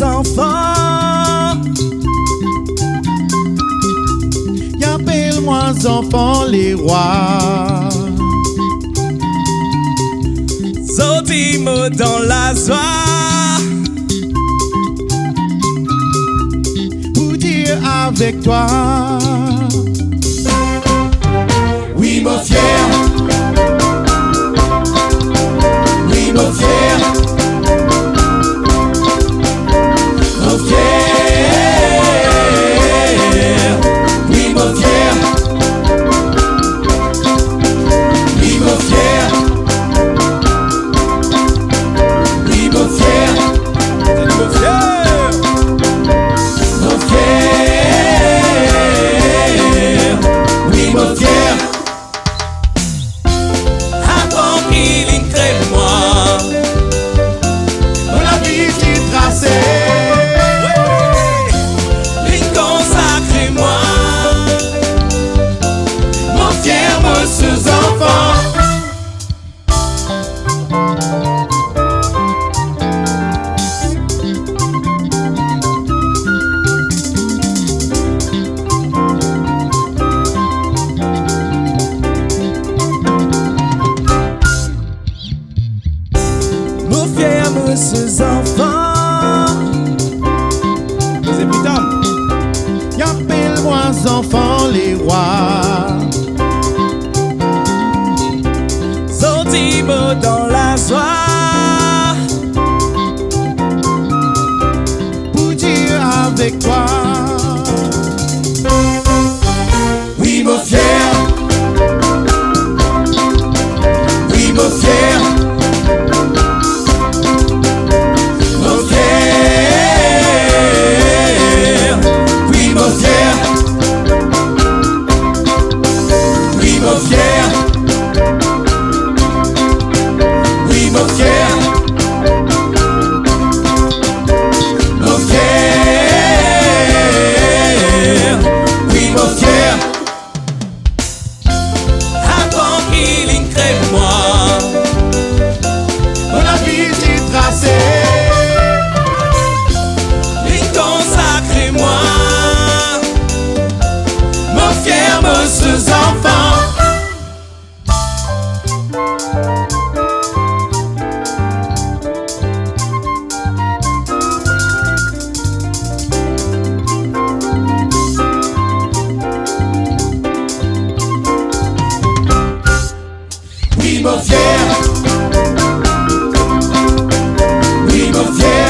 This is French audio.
enfants. Appelle-moi enfants les rois. Zodimo dans la joie. Pour dire avec toi. Oui, mon fier. Oui, mon fier. Mon fier. Oui, mon fier. Oui, mon fier. Oui, mon fier. C'est mon fier. Mon fier. Oui, mon fier. Avant qu'il crée-moi. La vie qui tracée. Consacrez-moi. Mon fier, mon sous-enfant. Mon fier, mon sous-enfant. C'est putain. Appelle-moi enfants les rois. Zodimo dans la joie. Pour dire avec toi. Oui, mon fier. Oui, mon fier. Mon fier. Oui, mon fier. Oui, mon fier. Oui, mon fier. Mon fier. Oui, mon fier. Avant qu'il crée-moi. La vie qui tracée. Consacrez-moi. Mon fier, mon sous-enfant. Oui, mon fier. Oui, mon fier.